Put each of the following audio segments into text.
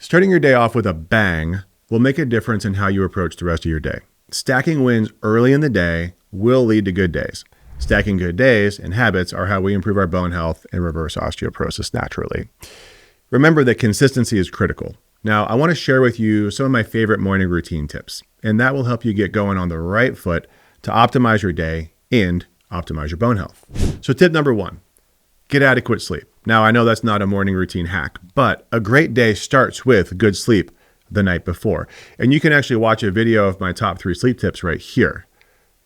Starting your day off with a bang will make a difference in how you approach the rest of your day. Stacking wins early in the day will lead to good days. Stacking good days and habits are how we improve our bone health and reverse osteoporosis naturally. Remember that consistency is critical. Now, I want to share with you some of my favorite morning routine tips, and that will help you get going on the right foot to optimize your day and optimize your bone health. So tip number 1, get adequate sleep. Now, I know that's not a morning routine hack, but a great day starts with good sleep the night before. And you can actually watch a video of my top 3 sleep tips right here.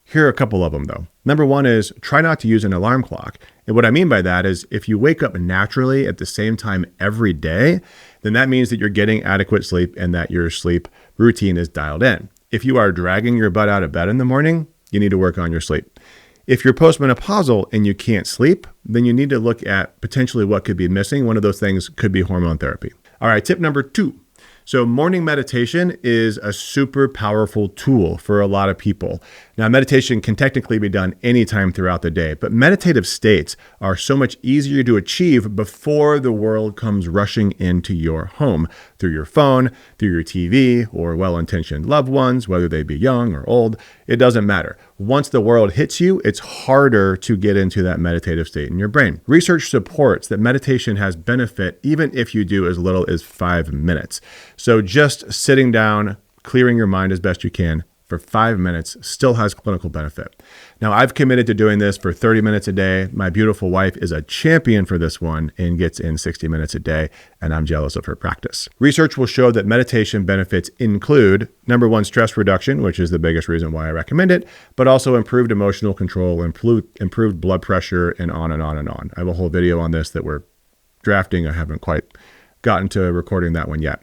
Here are a couple of them though. Number 1 is try not to use an alarm clock. And what I mean by that is if you wake up naturally at the same time every day, then that means that you're getting adequate sleep and that your sleep routine is dialed in. If you are dragging your butt out of bed in the morning, you need to work on your sleep. If you're postmenopausal and you can't sleep, then you need to look at potentially what could be missing. One of those things could be hormone therapy. All right, tip number 2. So morning meditation is a super powerful tool for a lot of people. Now, meditation can technically be done anytime throughout the day, but meditative states are so much easier to achieve before the world comes rushing into your home through your phone, through your TV, or well-intentioned loved ones, whether they be young or old. It doesn't matter. Once the world hits you, it's harder to get into that meditative state in your brain. Research supports that meditation has benefit even if you do as little as 5 minutes. So just sitting down, clearing your mind as best you can for 5 minutes still has clinical benefit. Now, I've committed to doing this for 30 minutes a day. My beautiful wife is a champion for this one and gets in 60 minutes a day, and I'm jealous of her practice. Research will show that meditation benefits include, number 1, stress reduction, which is the biggest reason why I recommend it, but also improved emotional control, improved blood pressure, and on and on and on. I have a whole video on this that we're drafting. I haven't quite gotten to recording that one yet.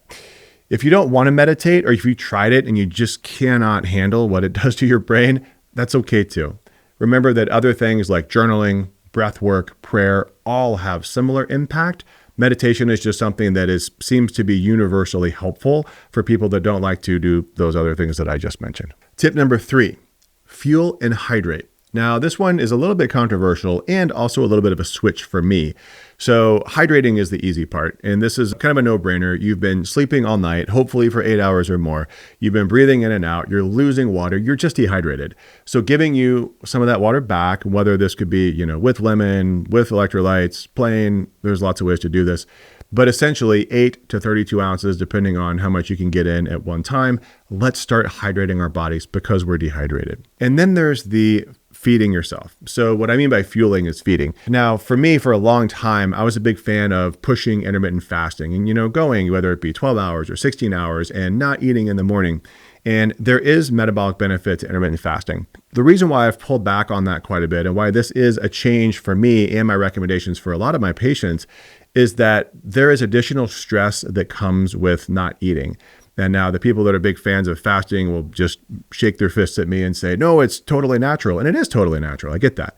If you don't want to meditate, or if you tried it and you just cannot handle what it does to your brain, that's okay too. Remember that other things like journaling, breath work, prayer, all have similar impact. Meditation is just something that seems to be universally helpful for people that don't like to do those other things that I just mentioned. Tip number 3, fuel and hydrate. Now, this one is a little bit controversial and also a little bit of a switch for me. So hydrating is the easy part, and this is kind of a no-brainer. You've been sleeping all night, hopefully for 8 hours or more. You've been breathing in and out. You're losing water. You're just dehydrated. So giving you some of that water back, whether this could be, with lemon, with electrolytes, plain, there's lots of ways to do this. But essentially 8 to 32 ounces, depending on how much you can get in at one time. Let's start hydrating our bodies because we're dehydrated. And then there's the feeding yourself. So what I mean by fueling is feeding. Now, for me, for a long time, I was a big fan of pushing intermittent fasting and, going, whether it be 12 hours or 16 hours and not eating in the morning. And there is metabolic benefit to intermittent fasting. The reason why I've pulled back on that quite a bit and why this is a change for me and my recommendations for a lot of my patients is that there is additional stress that comes with not eating. And now the people that are big fans of fasting will just shake their fists at me and say, no, it's totally natural. And it is totally natural. I get that.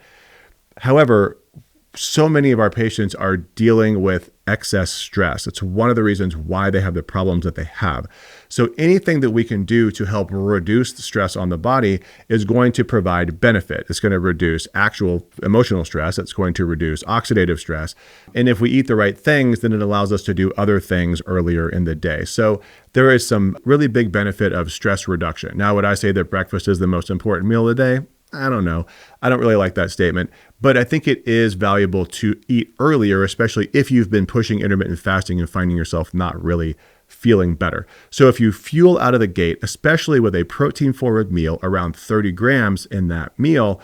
However, so many of our patients are dealing with excess stress. It's one of the reasons why they have the problems that they have. So anything that we can do to help reduce the stress on the body is going to provide benefit. It's going to reduce actual emotional stress. It's going to reduce oxidative stress. And if we eat the right things, then it allows us to do other things earlier in the day. So there is some really big benefit of stress reduction. Now, would I say that breakfast is the most important meal of the day? I don't know. I don't really like that statement, but I think it is valuable to eat earlier, especially if you've been pushing intermittent fasting and finding yourself not really feeling better. So if you fuel out of the gate, especially with a protein-forward meal, around 30 grams in that meal,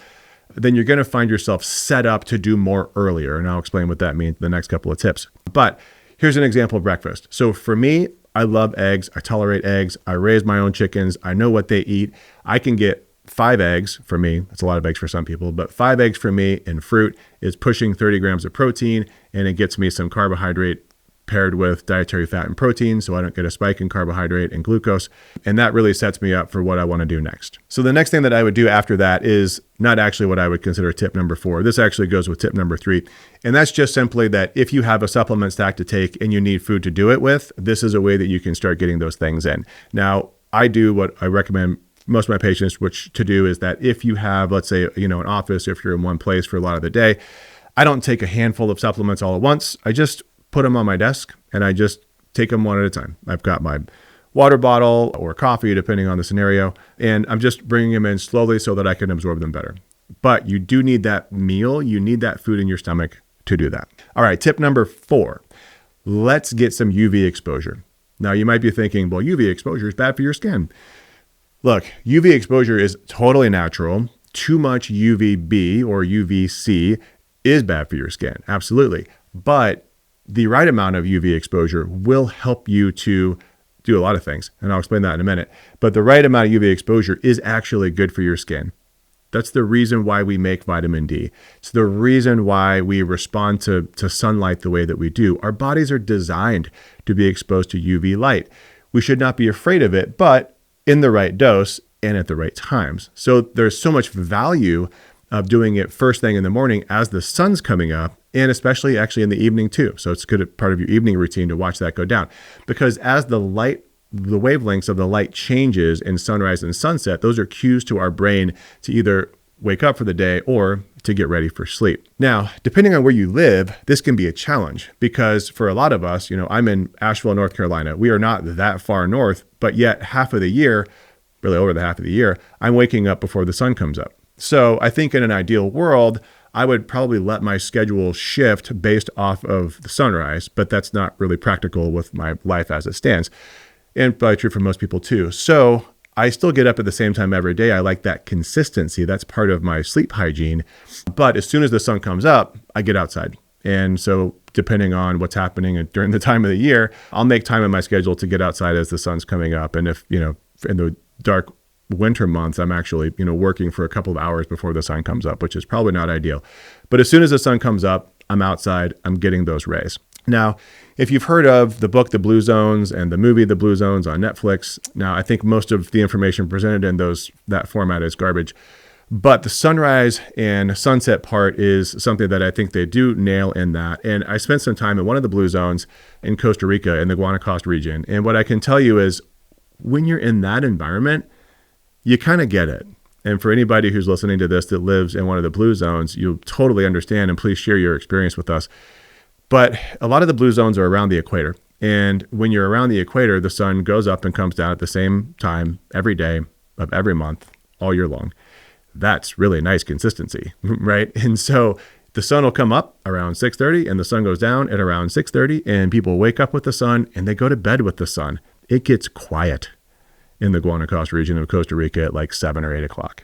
then you're going to find yourself set up to do more earlier. And I'll explain what that means in the next couple of tips. But here's an example of breakfast. So for me, I love eggs. I tolerate eggs. I raise my own chickens. I know what they eat. I can get 5 eggs for me. That's a lot of eggs for some people, but 5 eggs for me in fruit is pushing 30 grams of protein, and it gets me some carbohydrate paired with dietary fat and protein, so I don't get a spike in carbohydrate and glucose. And that really sets me up for what I want to do next. So the next thing that I would do after that is not actually what I would consider tip number 4. This actually goes with tip number 3. And that's just simply that if you have a supplement stack to take and you need food to do it with, this is a way that you can start getting those things in. Now, I do what I recommend most of my patients, which to do is that if you have, let's say, an office, if you're in one place for a lot of the day, I don't take a handful of supplements all at once. I just put them on my desk and I just take them one at a time. I've got my water bottle or coffee, depending on the scenario, and I'm just bringing them in slowly so that I can absorb them better. But you do need that meal. You need that food in your stomach to do that. All right, tip number 4, let's get some UV exposure. Now, you might be thinking, well, UV exposure is bad for your skin. Look, UV exposure is totally natural. Too much UVB or UVC is bad for your skin, absolutely. But the right amount of UV exposure will help you to do a lot of things, and I'll explain that in a minute. But the right amount of UV exposure is actually good for your skin. That's the reason why we make vitamin D. It's the reason why we respond to sunlight the way that we do. Our bodies are designed to be exposed to UV light. We should not be afraid of it, but in the right dose and at the right times. So there's so much value of doing it first thing in the morning as the sun's coming up, and especially actually in the evening too. So it's good part of your evening routine to watch that go down, because as the wavelengths of the light changes in sunrise and sunset, those are cues to our brain to either wake up for the day or to get ready for sleep. Now, depending on where you live, this can be a challenge, because for a lot of us, I'm in Asheville, North Carolina. We are not that far north, but yet half of the year, really over the half of the year, I'm waking up before the sun comes up. So I think in an ideal world, I would probably let my schedule shift based off of the sunrise, but that's not really practical with my life as it stands. And probably true for most people too. So I still get up at the same time every day. I like that consistency. That's part of my sleep hygiene. But as soon as the sun comes up, I get outside. And so depending on what's happening during the time of the year, I'll make time in my schedule to get outside as the sun's coming up. And if, in the dark winter months, I'm actually, working for a couple of hours before the sun comes up, which is probably not ideal. But as soon as the sun comes up, I'm outside, I'm getting those rays. Now, if you've heard of the book, The Blue Zones, and the movie, The Blue Zones on Netflix, now I think most of the information presented in that format is garbage. But the sunrise and sunset part is something that I think they do nail in that. And I spent some time in one of the Blue Zones in Costa Rica in the Guanacaste region. And what I can tell you is when you're in that environment, you kind of get it. And for anybody who's listening to this that lives in one of the Blue Zones, you'll totally understand, and please share your experience with us. But a lot of the Blue Zones are around the equator. And when you're around the equator, the sun goes up and comes down at the same time every day of every month, all year long. That's really nice consistency, right? And so the sun will come up around 6:30 and the sun goes down at around 6:30, and people wake up with the sun and they go to bed with the sun. It gets quiet in the Guanacaste region of Costa Rica at like 7 or 8 o'clock.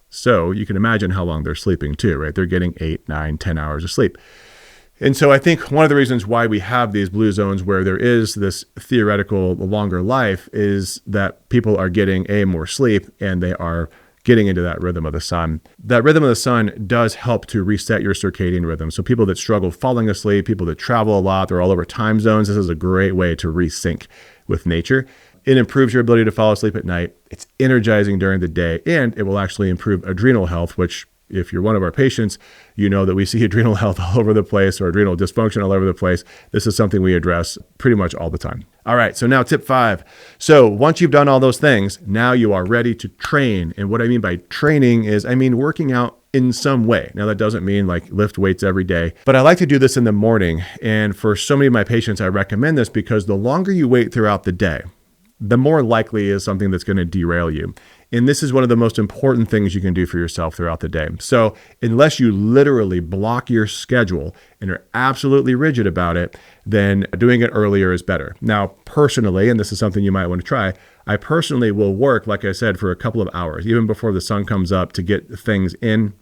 So you can imagine how long they're sleeping too, right? They're getting 8, 9, 10 hours of sleep. And so I think one of the reasons why we have these blue zones where there is this theoretical longer life is that people are getting more sleep, and they are getting into that rhythm of the sun. That rhythm of the sun does help to reset your circadian rhythm. So people that struggle falling asleep, people that travel a lot, they're all over time zones, this is a great way to resync with nature. It improves your ability to fall asleep at night. It's energizing during the day, and it will actually improve adrenal health, which if you're one of our patients, you know that we see adrenal health all over the place, or adrenal dysfunction all over the place. This is something we address pretty much all the time. All right, so now tip 5. So once you've done all those things, now you are ready to train. And what I mean by training is, I mean working out in some way. Now that doesn't mean like lift weights every day, but I like to do this in the morning. And for so many of my patients, I recommend this because the longer you wait throughout the day, the more likely is something that's going to derail you. And this is one of the most important things you can do for yourself throughout the day. So unless you literally block your schedule and are absolutely rigid about it, then doing it earlier is better. Now, personally, and this is something you might want to try, I personally will work, like I said, for a couple of hours, even before the sun comes up, to get things in.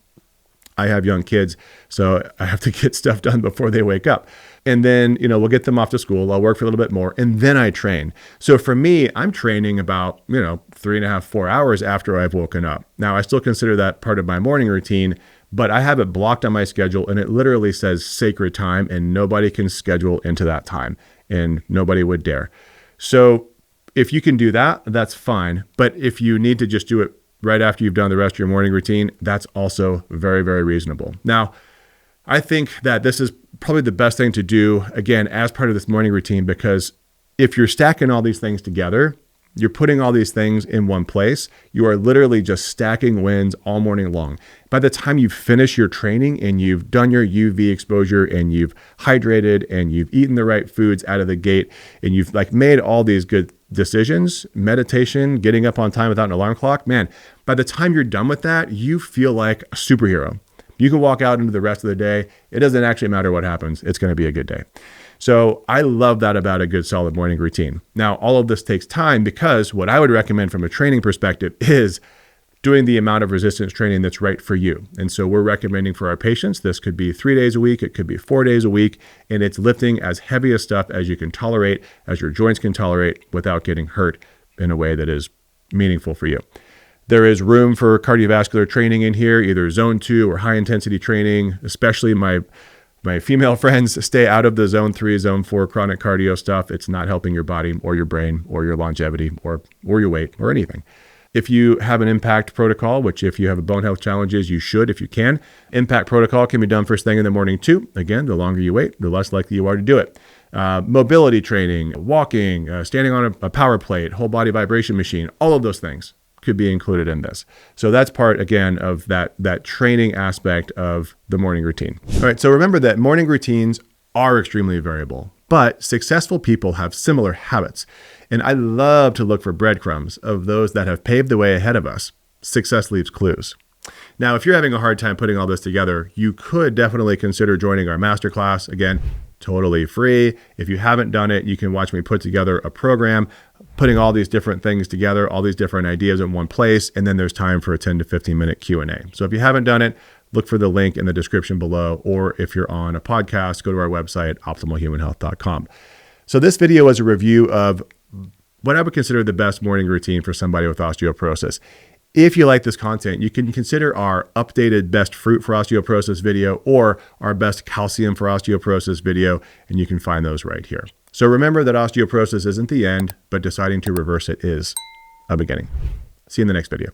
I have young kids, so I have to get stuff done before they wake up. And then, we'll get them off to school. I'll work for a little bit more, and then I train. So for me, I'm training about, 3.5, 4 hours after I've woken up. Now, I still consider that part of my morning routine, but I have it blocked on my schedule, and it literally says sacred time, and nobody can schedule into that time, and nobody would dare. So if you can do that, that's fine. But if you need to just do it right after you've done the rest of your morning routine, that's also very, very reasonable. Now, I think that this is probably the best thing to do, again, as part of this morning routine, because if you're stacking all these things together, You're putting all these things in one place. You are literally just stacking wins all morning long. By the time you finish your training and you've done your UV exposure and you've hydrated and you've eaten the right foods out of the gate and you've like made all these good decisions, meditation, getting up on time without an alarm clock, man, by the time you're done with that, you feel like a superhero. You can walk out into the rest of the day. It doesn't actually matter what happens. It's going to be a good day. So I love that about a good solid morning routine. Now, all of this takes time because what I would recommend from a training perspective is doing the amount of resistance training that's right for you. And so we're recommending for our patients, this could be 3 days a week, it could be 4 days a week, and it's lifting as heavy a stuff as you can tolerate, as your joints can tolerate without getting hurt in a way that is meaningful for you. There is room for cardiovascular training in here, either zone 2 or high intensity training, especially my female friends, stay out of the zone 3, zone 4 chronic cardio stuff. It's not helping your body or your brain or your longevity or your weight or anything. If you have an impact protocol, which if you have a bone health challenges, you should if you can. Impact protocol can be done first thing in the morning too. Again, the longer you wait, the less likely you are to do it. Mobility training, walking, standing on a power plate, whole body vibration machine, all of those things could be included in this. So that's part, again, of that training aspect of the morning routine. All right, so remember that morning routines are extremely variable, but successful people have similar habits. And I love to look for breadcrumbs of those that have paved the way ahead of us. Success leaves clues. Now, if you're having a hard time putting all this together, you could definitely consider joining our masterclass. Again, totally free. If you haven't done it, you can watch me put together a program, putting all these different things together, all these different ideas in one place, and then there's time for a 10 to 15 minute Q&A. So if you haven't done it, look for the link in the description below, or if you're on a podcast, go to our website, optimalhumanhealth.com. So this video is a review of what I would consider the best morning routine for somebody with osteoporosis. If you like this content, you can consider our updated best fruit for osteoporosis video or our best calcium for osteoporosis video, and you can find those right here. So remember that osteoporosis isn't the end, but deciding to reverse it is a beginning. See you in the next video.